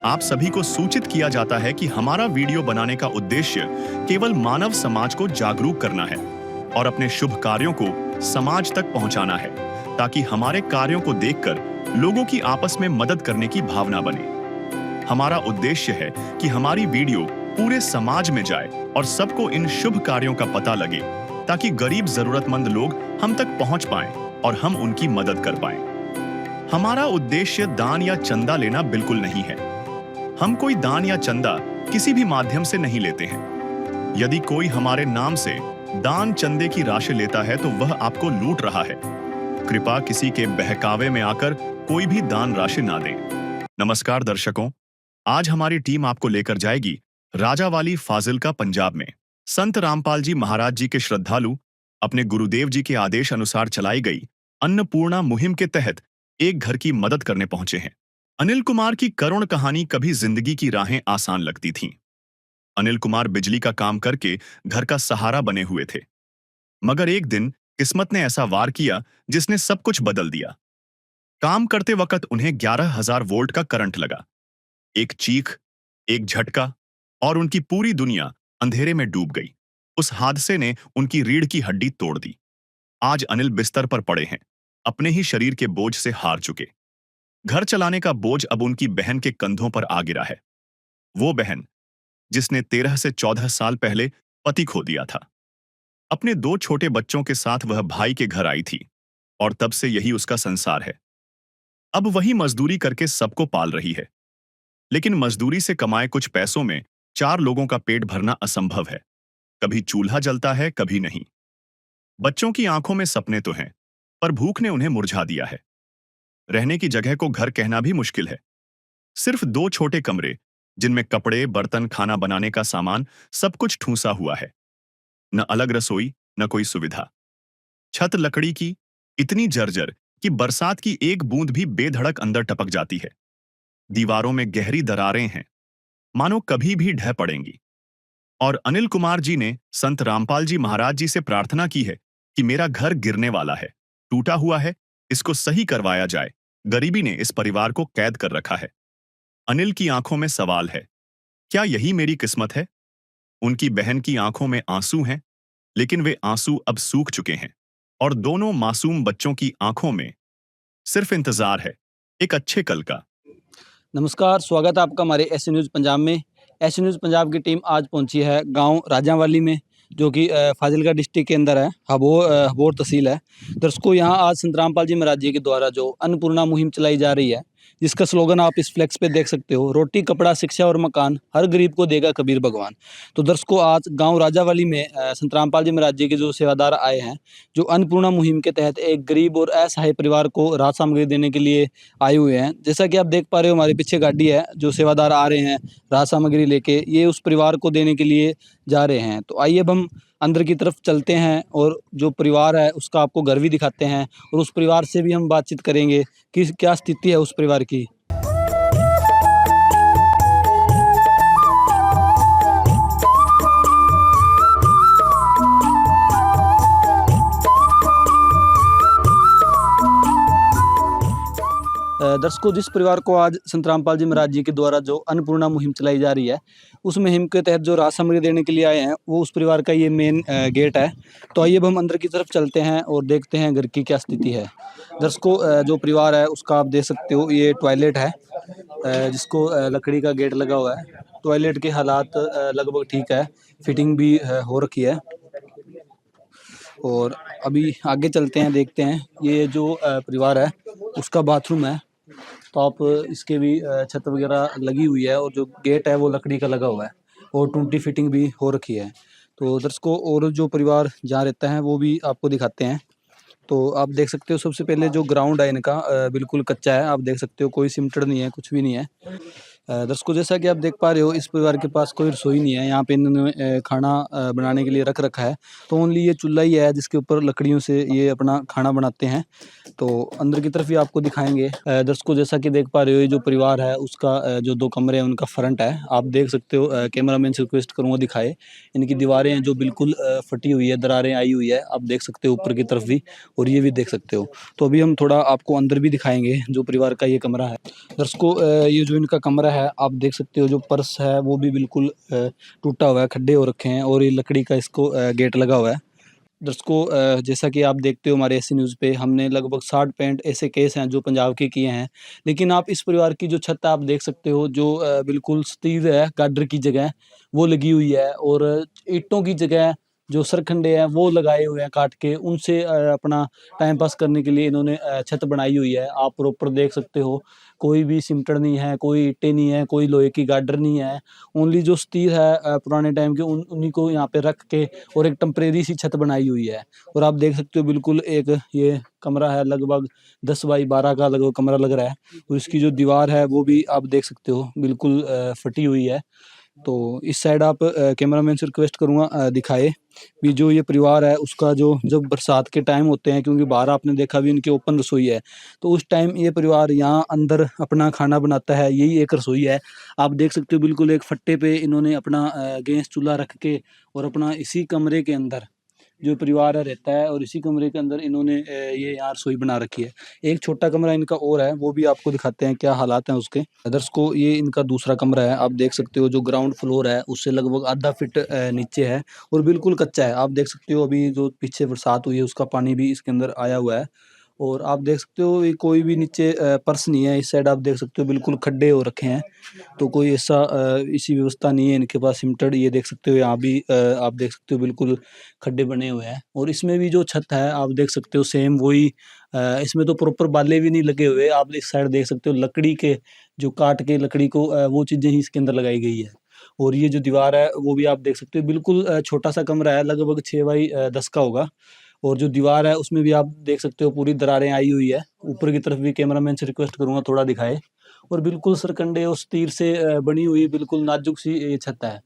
आप सभी को सूचित किया जाता है कि हमारा वीडियो बनाने का उद्देश्य केवल मानव समाज को जागरूक करना है और अपने शुभ कार्यों को समाज तक पहुंचाना है, ताकि हमारे कार्यों को देखकर लोगों की आपस में मदद करने की भावना बने। हमारा उद्देश्य है कि हमारी वीडियो पूरे समाज में जाए और सबको इन शुभ कार्यों का पता लगे, ताकि गरीब जरूरतमंद लोग हम तक पहुंच पाएं और हम उनकी मदद कर पाएं। हमारा उद्देश्य दान या चंदा लेना बिल्कुल नहीं है। हम कोई दान या चंदा किसी भी माध्यम से नहीं लेते हैं। यदि कोई हमारे नाम से दान चंदे की राशि लेता है तो वह आपको लूट रहा है। कृपया किसी के बहकावे में आकर कोई भी दान राशि ना दें। नमस्कार दर्शकों, आज हमारी टीम आपको लेकर जाएगी राजावाली फाजिल्का पंजाब में। संत रामपाल जी महाराज जी के श्रद्धालु अपने गुरुदेव जी के आदेश अनुसार चलाई गई अन्नपूर्णा मुहिम के तहत एक घर की मदद करने पहुंचे हैं। अनिल कुमार की करुण कहानी कभी जिंदगी की राहें आसान लगती थीं। अनिल कुमार बिजली का काम करके घर का सहारा बने हुए थे, मगर एक दिन किस्मत ने ऐसा वार किया जिसने सब कुछ बदल दिया। काम करते वक्त उन्हें 11,000 वोल्ट का करंट लगा। एक चीख, एक झटका और उनकी पूरी दुनिया अंधेरे में डूब गई। उस हादसे ने उनकी रीढ़ की हड्डी तोड़ दी। आज अनिल बिस्तर पर पड़े हैं, अपने ही शरीर के बोझ से हार चुके। घर चलाने का बोझ अब उनकी बहन के कंधों पर आ गिरा है। वो बहन जिसने 13 से 14 साल पहले पति खो दिया था। अपने 2 छोटे बच्चों के साथ वह भाई के घर आई थी और तब से यही उसका संसार है। अब वही मजदूरी करके सबको पाल रही है, लेकिन मजदूरी से कमाए कुछ पैसों में 4 लोगों का पेट भरना असंभव है। कभी चूल्हा जलता है, कभी नहीं। बच्चों की आंखों में सपने तो हैं, पर भूख ने उन्हें मुरझा दिया है। रहने की जगह को घर कहना भी मुश्किल है। सिर्फ 2 छोटे कमरे, जिनमें कपड़े, बर्तन, खाना बनाने का सामान, सब कुछ ठूंसा हुआ है। न अलग रसोई, न कोई सुविधा। छत लकड़ी की, इतनी जर्जर कि बरसात की एक बूंद भी बेधड़क अंदर टपक जाती है। दीवारों में गहरी दरारें हैं, मानो कभी भी ढह पड़ेंगी। और अनिल कुमार जी ने संत रामपाल जी महाराज जी से प्रार्थना की है कि मेरा घर गिरने वाला है, टूटा हुआ है, इसको सही करवाया जाए। गरीबी ने इस परिवार को कैद कर रखा है। अनिल की आंखों में सवाल है, क्या यही मेरी किस्मत है? उनकी बहन की आंखों में आंसू हैं, लेकिन वे आंसू अब सूख चुके हैं और दोनों मासूम बच्चों की आंखों में सिर्फ इंतजार है, एक अच्छे कल का। नमस्कार, स्वागत है आपका हमारे एस न्यूज़ पंजाब में। एस न्यूज़ पंजाब की टीम आज पहुंची है गांव राजावाली में, जो कि फाजिल्का डिस्ट्रिक्ट के अंदर है। हबोर तहसील है। दर्शकों, यहां आज संत रामपाल जी महाराज जी के द्वारा जो अन्नपूर्णा मुहिम चलाई जा रही है, जिसका स्लोगन आप इस फ्लेक्स पे देख सकते हो, रोटी कपड़ा शिक्षा और मकान, हर गरीब को देगा कबीर भगवान। तो दर्शकों, आज गांव राजावाली में संत रामपाल जी महाराज जी के जो सेवादार आए हैं, जो अन्नपूर्णा मुहिम के तहत एक गरीब और असहाय परिवार को राहत सामग्री देने के लिए आए हुए हैं। जैसा कि आप देख पा रहे हो, हमारे पीछे गाड़ी है, जो सेवादार आ रहे हैं राहत सामग्री लेके, ये उस परिवार को देने के लिए जा रहे हैं। तो आइए अब हम अंदर की तरफ चलते हैं और जो परिवार है उसका आपको घर भी दिखाते हैं और उस परिवार से भी हम बातचीत करेंगे कि क्या स्थिति है उस परिवार की। दर्शकों, जिस परिवार को आज संत रामपाल जी महाराज जी के द्वारा जो अन्नपूर्णा मुहिम चलाई जा रही है, उस मुहिम के तहत जो राहत सामग्री देने के लिए आए हैं, वो उस परिवार का ये मेन गेट है। तो आइए अब हम अंदर की तरफ चलते हैं और देखते हैं घर की क्या स्थिति है। दर्शकों, जो परिवार है उसका आप देख सकते हो, ये टॉयलेट है, जिसको लकड़ी का गेट लगा हुआ है। टॉयलेट के हालात लगभग ठीक है, फिटिंग भी हो रखी है। और अभी आगे चलते हैं, देखते हैं। ये जो परिवार है उसका बाथरूम है। तो आप इसके भी छत वगैरह लगी हुई है और जो गेट है वो लकड़ी का लगा हुआ है और टूटी फिटिंग भी हो रखी है। तो दर्शकों, और जो परिवार जहाँ रहता है वो भी आपको दिखाते हैं। तो आप देख सकते हो, सबसे पहले जो ग्राउंड है इनका बिल्कुल कच्चा है। आप देख सकते हो, कोई सिमटड़ नहीं है, कुछ भी नहीं है। दर्शकों, जैसा कि आप देख पा रहे हो, इस परिवार के पास कोई रसोई नहीं है। यहाँ पे इन्होंने खाना बनाने के लिए रख रखा है। तो ओनली ये चूल्हा ही है जिसके ऊपर लकड़ियों से ये अपना खाना बनाते हैं। तो अंदर की तरफ भी आपको दिखाएंगे। दर्शकों, जैसा कि देख पा रहे हो, ये जो परिवार है उसका जो 2 कमरे हैं उनका फ्रंट है। आप देख सकते हो, कैमरामैन से रिक्वेस्ट करूँगा दिखाए। इनकी दीवारें हैं जो बिल्कुल फटी हुई है, दरारें आई हुई है। आप देख सकते हो ऊपर की तरफ भी, और ये भी देख सकते हो। तो अभी हम थोड़ा आपको अंदर भी दिखाएंगे जो परिवार का ये कमरा है। दर्शकों, ये जो इनका कमरा है है आप देख सकते हो, जो पर्स है वो भी बिल्कुल टूटा हुआ है, खड्डे हो रखे हैं और ये लकड़ी का इसको गेट लगा हुआ है। दर्शकों, जैसा कि आप देखते हो हमारे ऐसी न्यूज़ पे हमने लगभग 60-65 ऐसे केस हैं जो पंजाब के किए हैं। लेकिन आप इस परिवार की जो छत आप देख सकते हो, जो बिल्कुल स्थिर है, गार्डर की जगह वो लगी हुई है और ईंटों की जगह जो सरखंडे हैं वो लगाए हुए हैं काट के, उनसे अपना टाइम पास करने के लिए इन्होंने छत बनाई हुई है। आप प्रॉपर देख सकते हो, कोई भी सिमटड़ नहीं है, कोई ईंटें नहीं है, कोई लोहे की गार्डर नहीं है। ओनली जो स्टील है पुराने टाइम के उन्हीं को यहाँ पे रख के और एक टेम्परेरी सी छत बनाई हुई है। और आप देख सकते हो बिल्कुल एक ये कमरा है, लगभग 10 बाई 12 का लगभग कमरा लग रहा है और इसकी जो दीवार है वो भी आप देख सकते हो बिल्कुल फटी हुई है। तो इस साइड आप कैमरामैन से रिक्वेस्ट करूँगा दिखाए भी जो ये परिवार है उसका, जो जब बरसात के टाइम होते हैं, क्योंकि बाहर आपने देखा भी इनकी ओपन रसोई है, तो उस टाइम ये परिवार यहाँ अंदर अपना खाना बनाता है। यही एक रसोई है, आप देख सकते हो बिल्कुल एक फट्टे पे इन्होंने अपना गैस चूल्हा रख के और अपना इसी कमरे के अंदर जो परिवार है रहता है और इसी कमरे के अंदर इन्होंने ये यहाँ रसोई बना रखी है। एक छोटा कमरा इनका और है, वो भी आपको दिखाते हैं क्या हालात हैं उसके। अदर्स को ये इनका दूसरा कमरा है, आप देख सकते हो जो ग्राउंड फ्लोर है उससे लगभग आधा फीट नीचे है और बिल्कुल कच्चा है। आप देख सकते हो अभी जो पीछे बरसात हुई है उसका पानी भी इसके अंदर आया हुआ है और आप देख सकते हो ये कोई भी नीचे पर्स नहीं है। इस साइड आप देख सकते हो बिल्कुल खड्डे हो रखे हैं, तो कोई ऐसा इसी व्यवस्था नहीं है इनके पास सिमटड़। ये देख सकते हो यहाँ भी आप देख सकते हो बिल्कुल खड्डे बने हुए हैं और इसमें भी जो छत है आप देख सकते हो सेम वही। इसमें तो प्रॉपर बाले भी नहीं लगे हुए, आप इस साइड देख सकते हो लकड़ी के जो काट के लकड़ी को वो चीज़ें ही इसके अंदर लगाई गई है। और ये जो दीवार है वो भी आप देख सकते हो बिल्कुल छोटा सा कमरा है, लगभग 6 बाई 10 का होगा और जो दीवार है उसमें भी आप देख सकते हो पूरी दरारें आई हुई है। ऊपर की तरफ भी कैमरामैन से रिक्वेस्ट करूंगा थोड़ा दिखाए और बिल्कुल सरकंडे और स्टील से बनी हुई बिल्कुल नाजुक सी ये छत है।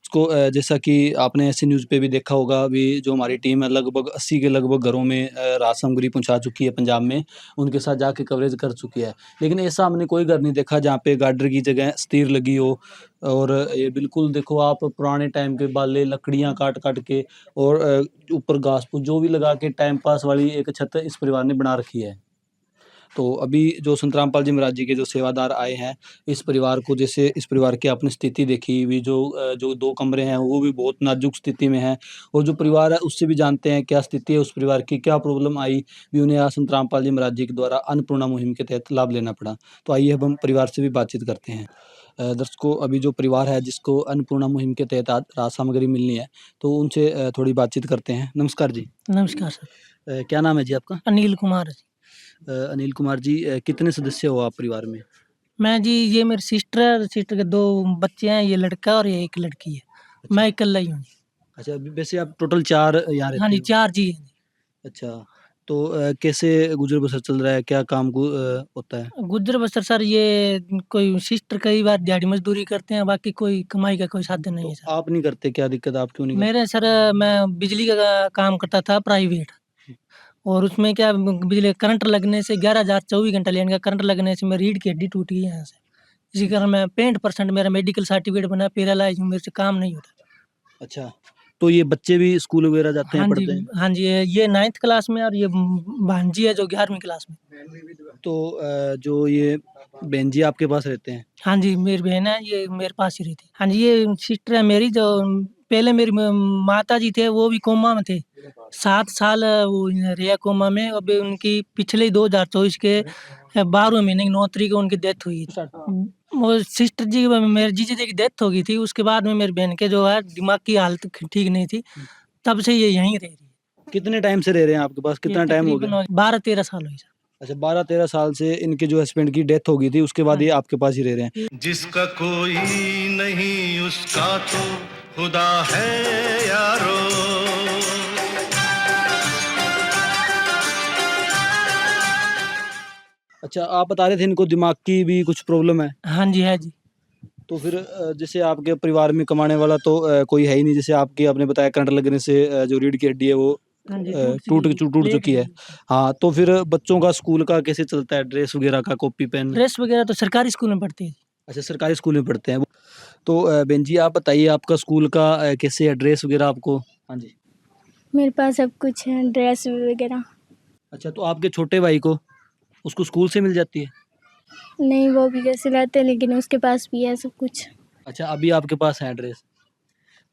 इसको जैसा कि आपने ऐसी न्यूज़ पे भी देखा होगा, अभी जो हमारी टीम है लगभग 80 के लगभग घरों में राहत सामग्री पहुंचा चुकी है पंजाब में, उनके साथ जाके कवरेज कर चुकी है। लेकिन ऐसा हमने कोई घर नहीं देखा जहाँ पे गार्डर की जगह स्टील लगी हो। और ये बिल्कुल देखो आप पुराने टाइम के बाले लकड़ियाँ काट काट के और ऊपर घास फूस जो भी लगा के टाइम पास वाली एक छत इस परिवार ने बना रखी है। तो अभी जो संत रामपाल जी महाराज जी के जो सेवादार आए हैं इस परिवार को, जैसे इस परिवार की आपने स्थिति देखी भी, जो 2 कमरे हैं वो भी बहुत नाजुक स्थिति में हैं और जो परिवार है उससे भी जानते हैं क्या स्थिति है उस परिवार की, क्या प्रॉब्लम आई भी उन्हें आज संत रामपाल जी महाराज जी के द्वारा अन्नपूर्णा मुहिम के तहत लाभ लेना पड़ा। तो आइए अब हम परिवार से भी बातचीत करते हैं। दर्शकों, अभी जो परिवार है जिसको अन्नपूर्णा मुहिम के तहत आज राहत सामग्री मिलनी है, तो उनसे थोड़ी बातचीत करते हैं। नमस्कार जी। नमस्कार सर। क्या नाम है जी आपका? अनिल कुमार जी। अनिल कुमार जी, कितने सदस्य हो आप परिवार में? मैं जी, ये मेरी सिस्टर है, सिस्टर के 2 बच्चे हैं, ये लड़का और ये 1 लड़की है। अच्छा। मैं अकेला ही हूँ। अच्छा, अभी वैसे आप टोटल 4 यहाँ हाँ रहते जी, हो? 4 जी हैं। अच्छा, तो कैसे गुज़र-बसर चल रहा है? क्या काम होता है? गुज़र-बसर सर, ये कोई सिस्टर कई बार दिहाड़ी मज़दूरी करते हैं, बाकी कोई कमाई का कोई साधन नहीं तो है सर। आप नहीं करते, क्या दिक्कत है? आप क्यों नहीं करते? मेरे सर, मैं बिजली का काम करता था प्राइवेट और उसमें क्या बिजली करंट लगने से 11,000 24 घंटा लेने का करंट लगने से मेरी रीढ़ की हड्डी टूट गई है यहाँ से। इसी कारण मैं 65% मेरा मेडिकल सर्टिफ़िकेट बना, पैरालाइज़ हूँ, मेरे से काम नहीं होता। अच्छा, तो ये बच्चे भी स्कूल वगैरह जाते हैं, हाँ जी, पढ़ते हैं? हाँ जी, ये 9th क्लास में और ये भांजी है जो 11वीं क्लास में। तो जो ये बहन जी आपके पास रहते हैं? हाँ जी, मेरी बहन है, ये मेरे पास ही रहती है। हाँ जी, ये सिस्टर है मेरी, जो पहले मेरी माताजी थे वो भी कोमा में थे। 7 साल वो रहे कोमा में। अभी उनकी पिछले 2024 के 12वें महीने की 9 तारीख को उनकी डेथ हुई। वो सिस्टर जी, मेरे जीजा जी की डेथ हो गई थी, उसके बाद में मेरी बहन के जो है दिमाग की हालत ठीक नहीं थी, तब से ये यहीं रह रही है। कितने टाइम से रह रहे हैं आपके पास? ये कितना टाइम हो तकरीबन गया? 12-13 साल हुई सर। अच्छा, 12-13 साल से इनके जो हस्बैंड की डेथ हो गई थी, उसके बाद ये आपके पास ही रह रहे हैं। जिसका कोई नहीं उसका तो खुदा है यारो। अच्छा, आप बता रहे थे इनको दिमाग की भी कुछ प्रॉब्लम है? हाँ जी, है जी। तो फिर जैसे आपके परिवार में कमाने वाला तो कोई है ही नहीं, जैसे आपकी आपने बताया करंट लगने से जो रीढ़ की हड्डी है वो हाँ जी, टूट चुकी है। हाँ, तो फिर बच्चों का स्कूल का कैसे चलता है? ड्रेस वगैरह का, कॉपी पेन? ड्रेस वगैरह तो सरकारी स्कूल में पढ़ती है। अच्छा, सरकारी स्कूल में पढ़ते हैं वो। तो बहन जी आप बताइए आपका स्कूल का कैसे है, ड्रेस वगैरह आपको? हाँ जी। मेरे पास सब कुछ है, ड्रेस वगैरह। अच्छा, तो आपके छोटे भाई को उसको स्कूल से मिल जाती है? नहीं, वो भी कैसे लाते हैं, लेकिन उसके पास भी है सब कुछ। अच्छा, अभी आपके पास है ड्रेस।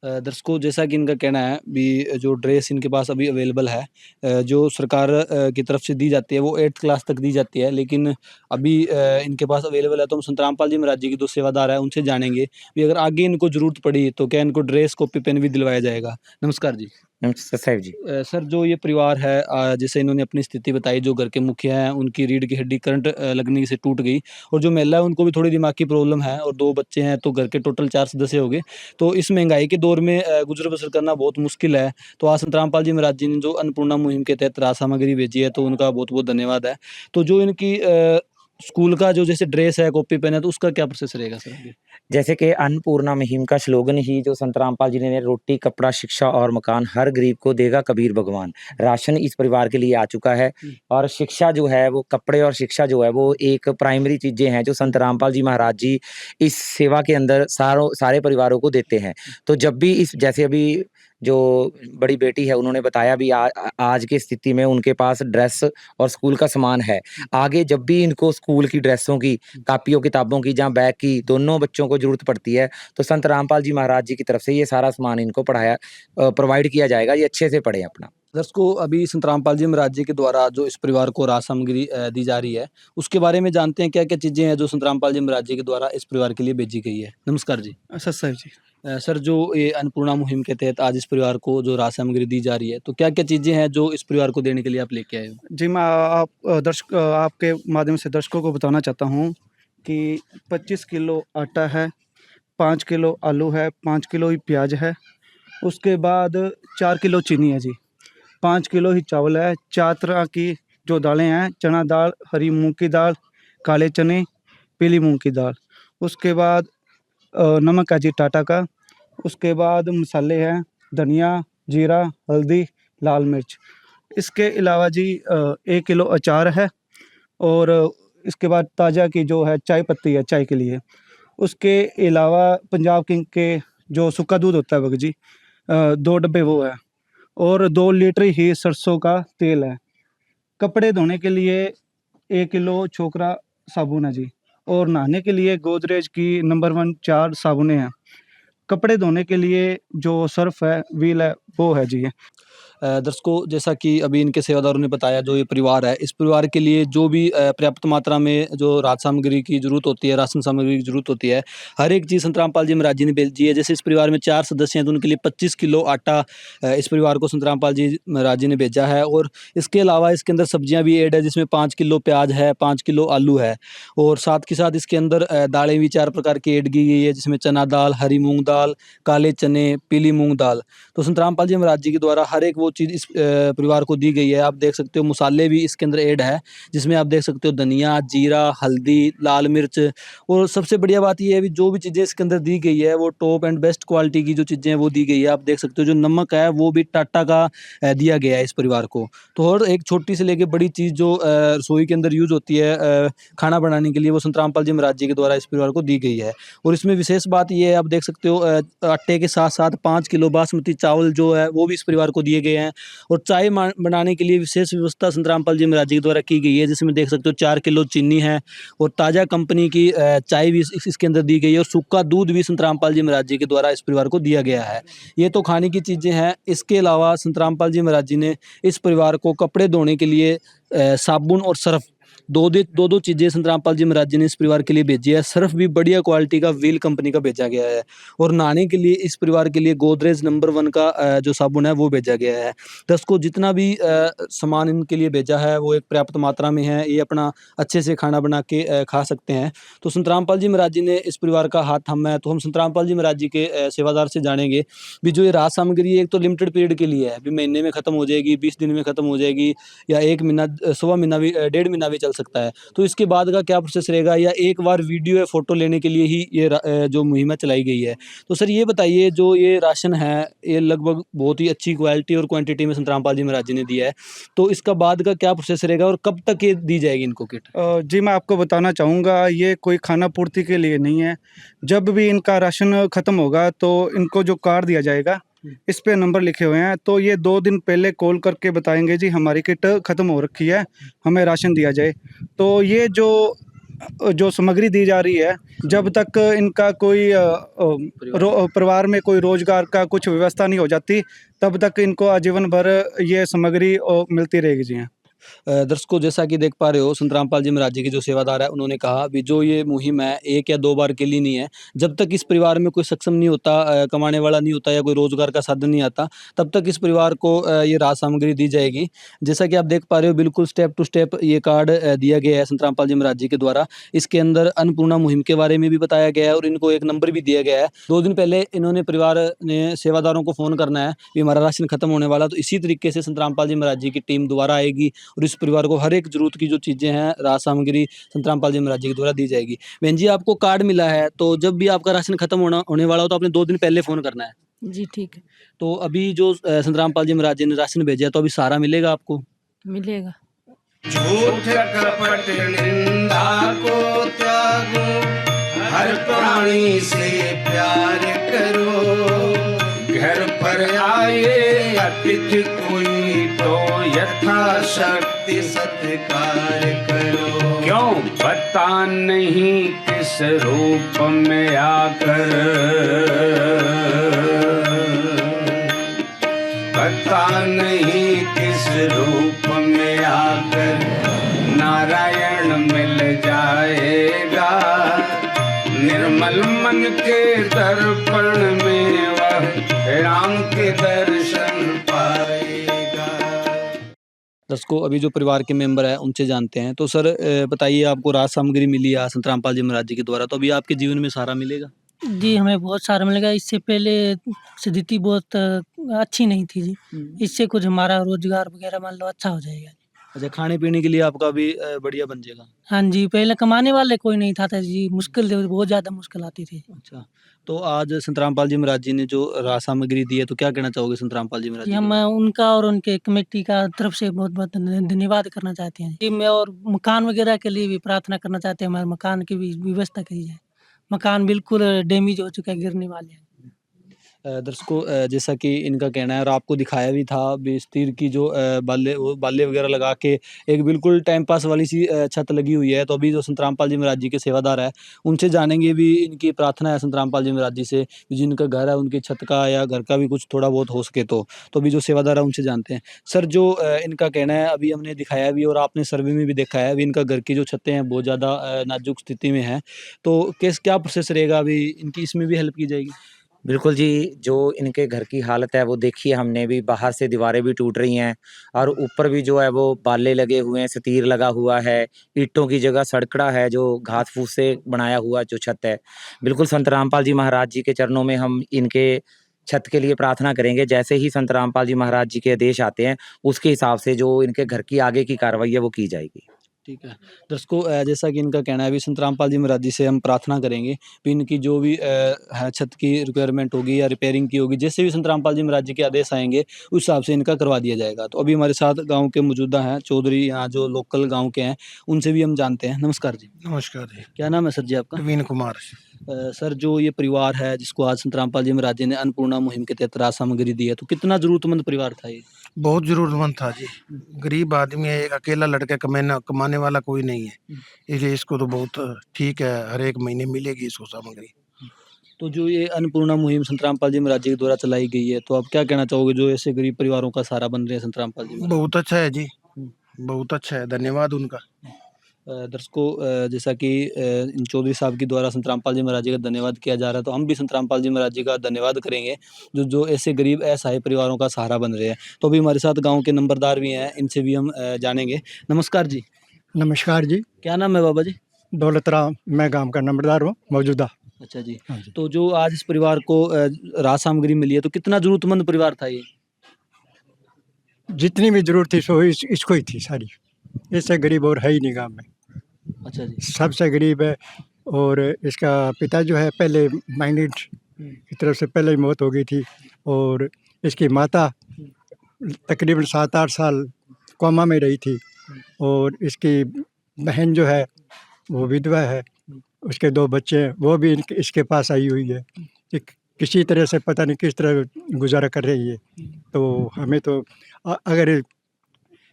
दर्शकों, जैसा कि इनका कहना है भी जो ड्रेस इनके पास अभी अवेलेबल है, जो सरकार की तरफ से दी जाती है वो 8th क्लास तक दी जाती है, लेकिन अभी इनके पास अवेलेबल है। तो हम संत रामपाल जी महाराज जी के जो सेवादार है उनसे जानेंगे भी अगर आगे इनको ज़रूरत पड़ी तो क्या इनको ड्रेस, कॉपी, पेन भी दिलवाया जाएगा। नमस्कार जी। नमस्ते साहब जी। सर, जो ये परिवार है, जैसे इन्होंने अपनी स्थिति बताई, जो घर के मुखिया हैं उनकी रीढ़ की हड्डी करंट लगने से टूट गई, और जो महिला है उनको भी थोड़ी दिमाग की प्रॉब्लम है, और 2 बच्चे हैं, तो घर के टोटल 4 सदस्य हो गए। तो इस महंगाई के दौर में गुजर बसर करना बहुत मुश्किल है। तो आज संत रामपाल जी महाराज जी ने जो अन्नपूर्णा मुहिम के तहत राज सामग्री भेजी है, तो उनका बहुत बहुत धन्यवाद है। तो जो इनकी स्कूल का जो जैसे ड्रेस है, कॉपी पेन है, तो उसका क्या प्रोसेस रहेगा सर आगे? जैसे कि अन्नपूर्णा मुहिम का स्लोगन ही जो संत रामपाल जी ने रोटी, कपड़ा, शिक्षा और मकान हर गरीब को देगा कबीर भगवान। राशन इस परिवार के लिए आ चुका है, और शिक्षा जो है वो कपड़े और शिक्षा जो है वो एक प्राइमरी चीज़ें हैं जो संत रामपाल जी महाराज जी इस सेवा के अंदर सारे परिवारों को देते हैं। तो जब भी इस जैसे अभी जो बड़ी बेटी है उन्होंने बताया भी आज की स्थिति में उनके पास ड्रेस और स्कूल का सामान है। आगे जब भी इनको स्कूल की ड्रेसों की, कापियों किताबों की या बैग की दोनों बच्चों को ज़रूरत पड़ती है, तो संत रामपाल जी महाराज जी की तरफ से ये सारा सामान इनको प्रोवाइड किया जाएगा। ये अच्छे से पढ़ें अपना। दर्शकों, अभी संत रामपाल जी महाराज जी के द्वारा जो इस परिवार को राज सामग्री दी जा रही है, उसके बारे में जानते हैं क्या क्या चीज़ें हैं जो संत रामपाल जी महाराज जी के द्वारा इस परिवार के लिए भेजी गई है। नमस्कार जी। सर साहब जी। सर, जो ये अन्नपूर्णा मुहिम के तहत आज इस परिवार को जो राज सामग्री दी जा रही है, तो क्या क्या चीज़ें हैं जो इस परिवार को देने के लिए आप लेके आए हो? जी, मैं आपके माध्यम से दर्शकों को बताना चाहता हूँ कि 25 किलो आटा है, 5 किलो आलू है, 5 किलो ही प्याज है, उसके बाद 4 किलो चीनी है जी, 5 किलो ही चावल है, 4 तरह की जो दालें हैं, चना दाल, हरी मूंग की दाल, काले चने, पीली मूंग की दाल, उसके बाद नमक है जी टाटा का, उसके बाद मसाले हैं धनिया, जीरा, हल्दी, लाल मिर्च। इसके अलावा जी 1 किलो अचार है, और इसके बाद ताज़ा की जो है चाय पत्ती है चाय के लिए। उसके अलावा पंजाब किंग के जो सूखा दूध होता है भगत जी, 2 डब्बे वो है, और 2 लीटर ही सरसों का तेल है। कपड़े धोने के लिए 1 किलो छोकरा साबुन है जी, और नहाने के लिए गोदरेज की नंबर 1 4 साबुनें हैं। कपड़े धोने के लिए जो सर्फ है, व्हील है, वो है जी। दर्शकों, जैसा कि अभी इनके सेवादारों ने बताया, जो ये परिवार है, इस परिवार के लिए जो भी पर्याप्त मात्रा में जो राज सामग्री की ज़रूरत होती है, राशन सामग्री की ज़रूरत होती है, हर एक चीज़ संत रामपाल जी महाराज जी ने भेजी है। जैसे इस परिवार में 4 सदस्य हैं, तो उनके लिए 25 किलो आटा इस परिवार को संत रामपाल जी महाराज जी ने भेजा है, और इसके अलावा इसके अंदर सब्जियाँ भी ऐड है, जिसमें 5 किलो प्याज है, 5 किलो आलू है, और साथ के साथ इसके अंदर दालें भी 4 प्रकार की ऐड की गई है, जिसमें चना दाल, हरी मूँग दाल, काले चने, पीली मूँग दाल। तो संत रामपाल जी महाराज जी के द्वारा हर एक वो चीज़ इस परिवार को दी गई है। आप देख सकते हो मसाले भी इसके अंदर ऐड है, जिसमें आप देख सकते हो धनिया, जीरा, हल्दी, लाल मिर्च, और सबसे बढ़िया बात ये है भी जो भी चीज़ें इसके अंदर दी गई है वो टॉप एंड बेस्ट क्वालिटी की जो चीज़ें हैं वो दी गई है। आप देख सकते हो जो नमक है वो भी टाटा का दिया गया है इस परिवार को। तो और एक छोटी से लेके बड़ी चीज़ जो रसोई के अंदर यूज़ होती है खाना बनाने के लिए, वो संत रामपाल जी महाराज जी के द्वारा इस परिवार को दी गई है। और इसमें विशेष बात ये है, आप देख सकते हो आटे के साथ साथ 5 किलो बासमती चावल जो है वो भी इस परिवार को दिए गए हैं, और चाय बनाने के लिए विशेष व्यवस्था संत रामपाल जी महाराज जी के द्वारा की गई है, जिसमें देख सकते हो 4 किलो चीनी है, और ताज़ा कंपनी की चाय भी इसके अंदर दी गई है, और सूखा दूध भी संत रामपाल जी महाराज जी के द्वारा इस परिवार को दिया गया है। ये तो खाने की चीज़ें हैं। इसके अलावा संत रामपाल जी महाराज जी ने इस परिवार को कपड़े धोने के लिए साबुन और सर्फ, दो चीज़ें संत रामपाल जी महाराज जी ने इस परिवार के लिए भेजी है। सर्फ भी बढ़िया क्वालिटी का व्हील कंपनी का भेजा गया है, और नहाने के लिए इस परिवार के लिए गोदरेज नंबर 1 का जो साबुन है वो भेजा गया है। दर्शकों, जितना भी सामान इनके लिए भेजा है वो एक पर्याप्त मात्रा में है, ये अपना अच्छे से खाना बना के खा सकते हैं। तो संत रामपाल जी महाराज जी ने इस परिवार का हाथ थामा है। तो हम संत रामपाल जी महाराज जी के सेवादार से जानेंगे भी जो ये राज सामग्री है, एक तो लिमिटेड पीरियड के लिए है, भी महीने में ख़त्म हो जाएगी, 20 दिन में ख़त्म हो जाएगी, या 1 महीना, सवा महीना भी, 1.5 महीना भी चल सकता है। तो इसके बाद का क्या प्रोसेस रहेगा, या एक बार वीडियो या फोटो लेने के लिए ही ये जो मुहिम चलाई गई है? तो सर ये बताइए, जो ये राशन है ये लगभग बहुत ही अच्छी क्वालिटी और क्वांटिटी में संत रामपाल जी महाराज जी ने दिया है, तो इसका बाद का क्या प्रोसेस रहेगा और कब तक ये दी जाएगी इनको किट? जी, मैं आपको बताना चाहूँगा, ये कोई खाना पूर्ति के लिए नहीं है। जब भी इनका राशन ख़त्म होगा तो इनको जो कार्ड दिया जाएगा, इस पे नंबर लिखे हुए हैं, तो ये 2 दिन पहले कॉल करके बताएंगे जी हमारी किट ख़त्म हो रखी है, हमें राशन दिया जाए। तो ये जो जो सामग्री दी जा रही है, जब तक इनका कोई परिवार में कोई रोजगार का कुछ व्यवस्था नहीं हो जाती, तब तक इनको आजीवन भर ये सामग्री मिलती रहेगी जी। हाँ। दर्शकों, जैसा कि देख पा रहे हो, संत रामपाल जी महाराज जी के जो सेवादार है, उन्होंने कहा भी जो ये मुहिम है 1 या 2 बार के लिए नहीं है। जब तक इस परिवार में कोई सक्षम नहीं होता, कमाने वाला नहीं होता या कोई रोजगार का साधन नहीं आता, तब तक इस परिवार को ये राहत सामग्री दी जाएगी। जैसा कि आप देख पा रहे हो, बिल्कुल स्टेप टू स्टेप ये कार्ड दिया गया है संत रामपाल जी महाराज जी के द्वारा। इसके अंदर अन्नपूर्णा मुहिम के बारे में भी बताया गया है और इनको एक नंबर भी दिया गया है। 2 दिन पहले इन्होंने परिवार ने सेवादारों को फ़ोन करना है कि हमारा राशन खत्म होने वाला, तो इसी तरीके से संत रामपाल जी महाराज जी की टीम दोबारा आएगी और इस परिवार को हर एक ज़रूरत की जो चीज़ें हैं, राहत सामग्री संत रामपाल जी महाराज जी के द्वारा दी जाएगी। बहन जी, आपको कार्ड मिला है, तो जब भी आपका राशन खत्म होने वाला हो तो आपने 2 दिन पहले फ़ोन करना है। जी ठीक है, तो अभी जो संत रामपाल जी महाराज जी ने राशन भेजा है, तो अभी सहारा मिलेगा आपको? मिलेगा। झूठ कपट निंदा को त्यागो, हर प्राणी से प्यार करो। घर पर आए अतिथि कोई तो यथाशक्ति सत्कार करो। क्यों पता नहीं किस रूप में आकर, पता नहीं किस रूप में आकर नारायण मिल जाएगा। निर्मल मन के दर्पण में वह राम के दर्शन पाएगा। दर्शकों, अभी जो परिवार के मेंबर हैं उनसे जानते हैं। तो सर, बताइए, आपको राहत सामग्री मिली है संत रामपाल जी महाराज जी के द्वारा, तो अभी आपके जीवन में सहारा मिलेगा? जी, हमें बहुत सारा मिलेगा। इससे पहले स्थिति बहुत अच्छी नहीं थी जी। इससे कुछ हमारा रोज़गार वग़ैरह मान लो अच्छा हो जाएगा। अच्छा, खाने-पीने के लिए आपका भी बढ़िया बन जाएगा। हाँ जी, पहले कमाने वाले कोई नहीं था जी, मुश्किल बहुत ज़्यादा मुश्किल आती थी। अच्छा, तो आज संत रामपाल जी महाराज जी ने जो राहत सामग्री दी है, तो क्या कहना चाहोगे संत रामपाल जी महाराज जी, जी के हम बारे में? उनका और उनके कमेटी का तरफ से बहुत-बहुत धन्यवाद करना चाहते हैं। जी, मैं और मकान वग़ैरह के लिए भी प्रार्थना करना चाहते हैं, हमारे मकान की भी व्यवस्था की जाए। मकान बिल्कुल डैमेज हो चुका है, गिरने वाले हैं। दर्शकों, जैसा कि इनका कहना है और आपको दिखाया भी था, स्टील की जो बाले वगैरह लगा के एक बिल्कुल टाइम पास वाली सी छत लगी हुई है। तो अभी जो संत रामपाल जी महाराज जी के सेवादार हैं, उनसे जानेंगे भी, इनकी प्रार्थना है संत रामपाल जी महाराज जी से, जिनका घर है उनकी छत का या घर का भी कुछ थोड़ा बहुत हो सके तो। अभी जो सेवादार है उनसे जानते हैं। सर, जो इनका कहना है, अभी हमने दिखाया भी और आपने सर्वे में भी देखा है, अभी इनका घर की जो छतें हैं बहुत ज़्यादा नाजुक स्थिति में हैं। तो क्या प्रोसेस रहेगा अभी इनकी, इसमें भी हेल्प की जाएगी? बिल्कुल जी, जो इनके घर की हालत है वो देखिए हमने भी, बाहर से दीवारें भी टूट रही हैं और ऊपर भी जो है वो बाले लगे हुए हैं, सतीर लगा हुआ है, ईंटों की जगह सड़कड़ा है जो घास-फूस से बनाया हुआ जो छत है। बिल्कुल संत रामपाल जी महाराज जी के चरणों में हम इनके छत के लिए प्रार्थना करेंगे। जैसे ही संत रामपाल जी महाराज जी के आदेश आते हैं, उसके हिसाब से जो इनके घर की आगे की कार्रवाई है वो की जाएगी। ठीक है। दर्शकों, जैसा कि इनका कहना है, अभी संत रामपाल जी महाराज जी से हम प्रार्थना करेंगे कि इनकी जो भी है छत की रिक्वायरमेंट होगी या रिपेयरिंग की होगी, जैसे भी संत रामपाल जी महाराज जी के आदेश आएँगे, उस हिसाब से इनका करवा दिया जाएगा। तो अभी हमारे साथ गाँव के मौजूदा हैं चौधरी, यहाँ जो लोकल गाँव के हैं, उनसे भी हम जानते हैं। नमस्कार जी। नमस्कार जी। क्या नाम है सर जी आपका? प्रवीण कुमार। सर, जो ये परिवार है जिसको आज संत रामपाल जी महाराज जी ने अन्नपूर्णा मुहिम के तहत राहत सामग्री दी है, तो कितना ज़रूरतमंद परिवार था ये? बहुत ज़रूरतमंद था जी। गरीब आदमी है, एक अकेला लड़का, कमाने वाला कोई नहीं है। इसलिए इसको तो बहुत ठीक है, हर एक महीने मिलेगी इसको सामग्री। तो जो ये अन्नपूर्णा मुहिम संत रामपाल जी महाराज जी के द्वारा चलाई गई है, तो आप क्या कहना चाहोगे, जो ऐसे गरीब परिवारों का सहारा बन रहे हैं संत रामपाल जी महाराज? बहुत अच्छा है जी, बहुत अच्छा है, धन्यवाद उनका। दर्शकों, जैसा कि इन चौधरी साहब के द्वारा संत रामपाल जी महाराज जी का धन्यवाद किया जा रहा है, तो हम भी संत रामपाल जी महाराज जी का धन्यवाद करेंगे, जो ऐसे गरीब असहाय परिवारों का सहारा बन रहे हैं। तो अभी हमारे साथ गाँव के नंबरदार भी हैं, इनसे भी हम जानेंगे। नमस्कार जी। नमस्कार जी। क्या नाम है बाबा जी? दौलत राम, मैं गांव का नंबरदार हूँ मौजूदा। अच्छा जी। हाँ जी। तो जो आज इस परिवार को राहत सामग्री मिली है, तो कितना ज़रूरतमंद परिवार था ये? जितनी भी जरूरत थी सो इसको ही थी सारी, इससे गरीब और है ही नहीं गाँव में। अच्छा जी। सबसे गरीब है। और इसका पिता जो है पहले माइग्रेंट की तरफ से पहले ही मौत हो गई थी, और इसकी माता तकरीबन 7-8 साल कोमा में रही थी, और इसकी बहन जो है वो विधवा है, उसके 2 बच्चे हैं, वो भी इसके पास आई हुई है। किसी तरह से पता नहीं किस तरह गुजारा कर रही है। तो हमें तो अगर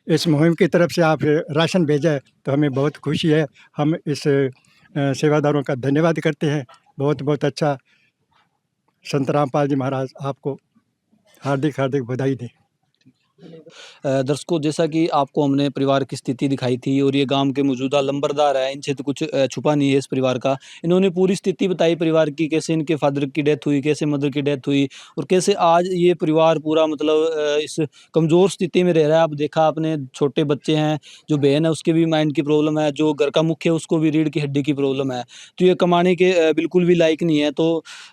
इस मुहिम की तरफ से आप राशन भेजा है तो हमें बहुत खुशी है। हम इस सेवादारों का धन्यवाद करते हैं। बहुत बहुत अच्छा। संत रामपाल जी महाराज आपको हार्दिक हार्दिक बधाई दें। दर्शकों, जैसा कि आपको हमने परिवार की स्थिति दिखाई थी और ये गांव के मौजूदा लंबरदार है, इनसे तो कुछ छुपा नहीं है इस परिवार का। इन्होंने पूरी स्थिति बताई परिवार की, कैसे इनके फादर की डेथ हुई, कैसे मदर की डेथ हुई और कैसे आज ये परिवार पूरा मतलब इस कमज़ोर स्थिति में रह रहा है। आप देखा आपने, छोटे बच्चे हैं, जो बहन है उसके भी माइंड की प्रॉब्लम है, जो घर का मुख्य है उसको भी रीढ़ की हड्डी की प्रॉब्लम है। तो ये कमाने के बिल्कुल भी लायक नहीं है। तो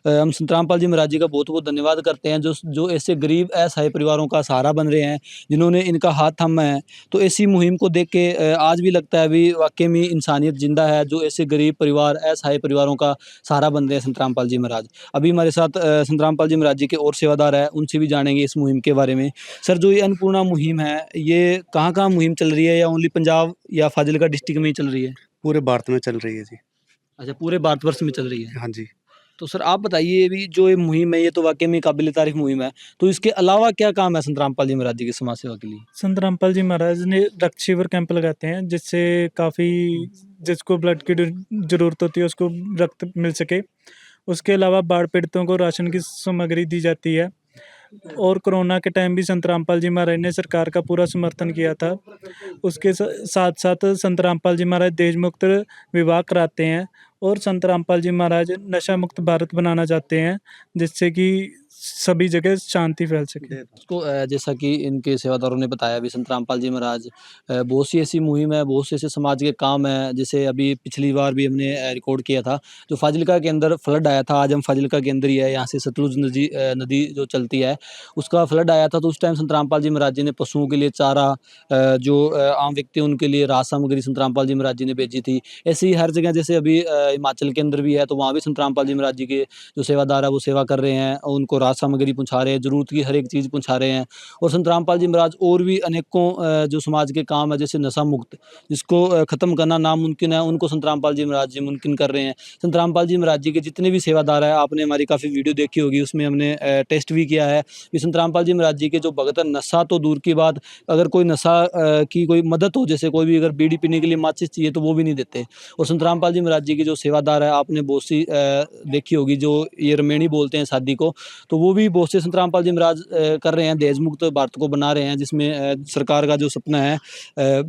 हम संत रामपाल जी महाराज जी का बहुत बहुत धन्यवाद करते हैं, जो ऐसे गरीब असहाय परिवारों का सहारा बन रहे हैं, जिन्होंने इनका हाथ थामा है। तो ऐसी मुहिम को देख के आज भी लगता है भी वाकई में इंसानियत जिंदा है, जो ऐसे गरीब परिवार, असहाय परिवारों का सहारा बन रहे हैं संत रामपाल जी महाराज। अभी हमारे साथ संत रामपाल जी महाराज जी के और सेवादार है, उनसे भी जानेंगे इस मुहिम के बारे में। सर, जो ये अन्नपूर्णा मुहिम है, ये कहाँ मुहिम चल रही है, या ओनली पंजाब या फाजिलका डिस्ट्रिक्ट में ही चल रही है? पूरे भारत में चल रही है जी। अच्छा, पूरे भारतवर्ष में चल रही है। हाँ जी। तो सर आप बताइए, अभी जो ये मुहिम है, ये तो वाकई में काबिल तारीफ मुहिम है, तो इसके अलावा क्या काम है संत रामपाल जी महाराज जी की समाज सेवा के लिए? संत रामपाल जी महाराज ने रक्त शिविर कैंप लगाते हैं, जिससे काफ़ी जिसको ब्लड की ज़रूरत होती है उसको रक्त मिल सके। उसके अलावा बाढ़ पीड़ितों को राशन की सामग्री दी जाती है। और कोरोना के टाइम भी संत रामपाल जी महाराज ने सरकार का पूरा समर्थन किया था। उसके साथ साथ संत रामपाल जी महाराज देश मुक्त विवाह कराते हैं और संत रामपाल जी महाराज नशा मुक्त भारत बनाना चाहते हैं, जिससे कि सभी जगह शांति फैल सके। उसको जैसा कि इनके सेवादारों ने बताया भी, संत रामपाल जी महाराज बहुत सी ऐसी मुहिम है, बहुत से ऐसे समाज के काम है। जैसे अभी पिछली बार भी हमने रिकॉर्ड किया था, जो फाजिलका के अंदर फ्लड आया था। आज हम फाजिलका के अंदर ही है, यहाँ से सतलुज नदी जो चलती है उसका फ्लड आया था। तो उस टाइम संत रामपाल जी महाराज जी ने पशुओं के लिए चारा, जो आम व्यक्ति उनके लिए राहत सामग्री संत रामपाल जी महाराज जी ने भेजी थी। ऐसे ही हर जगह, जैसे अभी हिमाचल के अंदर भी है, तो वहाँ भी संत रामपाल जी महाराज जी के जो सेवादार है वो सेवा कर रहे हैं, उनको राहत सामग्री पहुँचा रहे हैं, जरूरत की हर एक चीज़ पहुँचा रहे हैं। और संत रामपाल जी महाराज और भी अनेकों जो समाज के काम है, जैसे नशा मुक्त, जिसको ख़त्म करना नामुमकिन है, उनको संत रामपाल जी महाराज जी मुमकिन कर रहे हैं। संत रामपाल जी महाराज जी के जितने भी सेवादार है, आपने हमारी काफ़ी वीडियो देखी होगी, उसमें हमने टेस्ट भी किया है कि संत रामपाल जी महाराज जी के जो भगत है, नशा तो दूर की बात, अगर कोई नशा की कोई मदद हो, जैसे कोई भी अगर बीड़ी पीने के लिए माचिस चाहिए तो वो भी नहीं देते। और संत रामपाल जी महाराज जी के जो सेवादार है, आपने बहुत सी देखी होगी, जो ये रमेणी बोलते हैं शादी को, तो वो भी बहुत से संत रामपाल जी महाराज कर रहे हैं, देश मुक्त भारत को बना रहे हैं, जिसमें सरकार का जो सपना है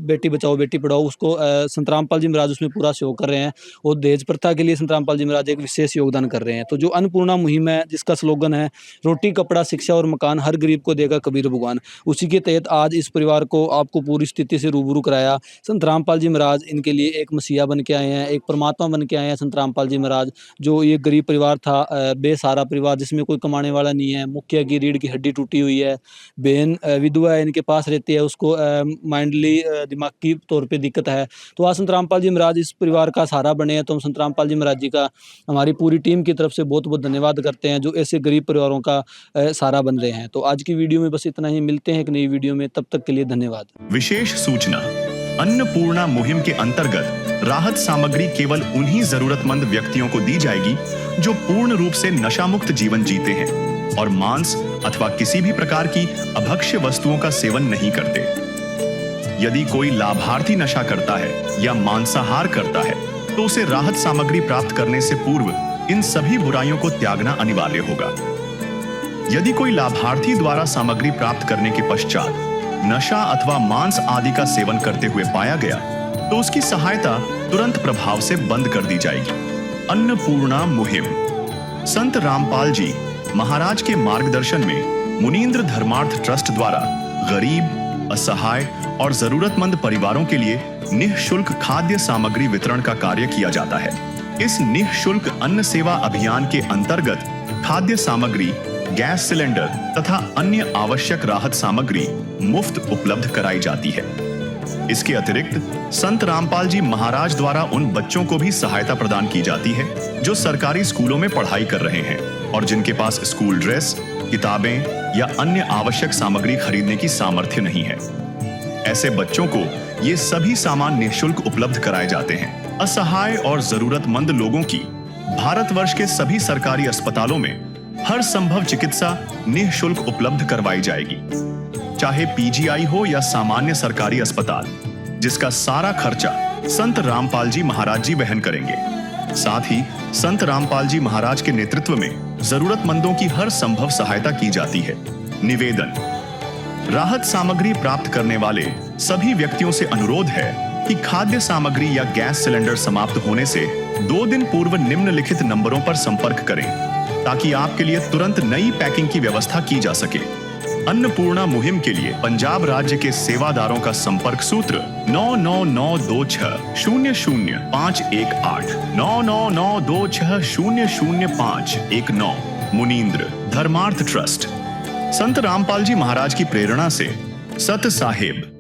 बेटी बचाओ बेटी पढ़ाओ, उसको संत रामपाल जी महाराज उसमें पूरा सहयोग कर रहे हैं। और दहेज प्रथा के लिए संत रामपाल जी महाराज एक विशेष योगदान कर रहे हैं। तो जो अन्नपूर्णा मुहिम है, जिसका स्लोगन है रोटी कपड़ा शिक्षा और मकान हर गरीब को देगा कबीर भगवान, उसी के तहत आज इस परिवार को आपको पूरी स्थिति से रूबरू कराया। संत रामपाल जी महाराज इनके लिए एक मसीहा बन के आए हैं, एक परमात्मा बन के आए हैं। संत रामपाल जी महाराज, जो ये गरीब परिवार था, बेसहारा परिवार, जिसमें कोई कमाने वाला नहीं है, मुखिया की रीढ़ की हड्डी टूटी हुई है, बहन विधवा है, इनके पास रहती है, उसको माइंडली दिमागी तौर पे दिक्कत है। तो आज संत रामपाल जी महाराज इस परिवार का सहारा बने हैं। तो हम संत रामपाल जी महाराज जी का हमारी पूरी टीम की तरफ से बहुत बहुत धन्यवाद करते हैं, जो ऐसे गरीब परिवारों का सहारा बन रहे हैं। तो आज की वीडियो में बस इतना ही, मिलते हैं एक नई वीडियो में, तब तक के लिए धन्यवाद। विशेष सूचना, अन्नपूर्णा मुहिम के अंतर्गत राहत सामग्री केवल उन्हीं जरूरतमंद व्यक्तियों को दी जाएगी जो पूर्ण रूप से नशा मुक्त जीवन जीते हैं और मांस अथवा किसी भी प्रकार की अभक्ष्य वस्तुओं का सेवन नहीं करते। यदि कोई लाभार्थी नशा करता है या मांसाहार करता है, तो उसे राहत सामग्री प्राप्त करने से पूर्व इन सभी बुराइयों को त्यागना अनिवार्य होगा। यदि कोई लाभार्थी द्वारा सामग्री प्राप्त करने के पश्चात नशा अथवा मांस आदि का सेवन करते हुए पाया गया, तो उसकी सहायता तुरंत प्रभाव से बंद कर दी जाएगी। अन्नपूर्णा मुहिम संत रामपाल जी महाराज के मार्गदर्शन में मुनीन्द्र धर्मार्थ ट्रस्ट द्वारा गरीब, असहाय और जरूरतमंद परिवारों के लिए निःशुल्क खाद्य सामग्री वितरण का कार्य किया जाता है। इस निःशुल्क अन्न सेवा अभियान के अंतर्गत खाद्य सामग्री, गैस सिलेंडर तथा अन्य आवश्यक राहत सामग्री मुफ्त उपलब्ध कराई जाती है। इसके अतिरिक्त संत रामपाल जी महाराज द्वारा उन बच्चों को भी सहायता प्रदान की जाती है जो सरकारी स्कूलों में पढ़ाई कर रहे हैं और जिनके पास स्कूल ड्रेस, किताबें या अन्य आवश्यक सामग्री खरीदने की सामर्थ्य नहीं है। ऐसे बच्चों को ये सभी सामान निःशुल्क उपलब्ध कराए जाते हैं। असहाय और जरूरतमंद लोगों की भारतवर्ष के सभी सरकारी अस्पतालों में हर संभव चिकित्सा निःशुल्क उपलब्ध करवाई जाएगी। चाहे पीजीआई हो या सामान्य सरकारी अस्पताल, जिसका सारा खर्चा संत रामपाल जी महाराज जी वहन करेंगे। साथ ही संत रामपाल जी महाराज के नेतृत्व में जरूरतमंदों की हर संभव सहायता की जाती है। निवेदन: राहत सामग्री प्राप्त करने वाले सभी व्यक्तियों से अनुरोध है कि खाद्य सामग्री या गैस सिलेंडर समाप्त होने से 2 दिन पूर्व निम्नलिखित नंबरों पर संपर्क करें ताकि आपके लिए तुरंत नई पैकिंग की व्यवस्था की जा सके। अन्नपूर्णा मुहिम के लिए पंजाब राज्य के सेवादारों का संपर्क सूत्र 9992600518 9992600519। मुनींद्र धर्मार्थ ट्रस्ट। संत रामपाल जी महाराज की प्रेरणा से सत साहिब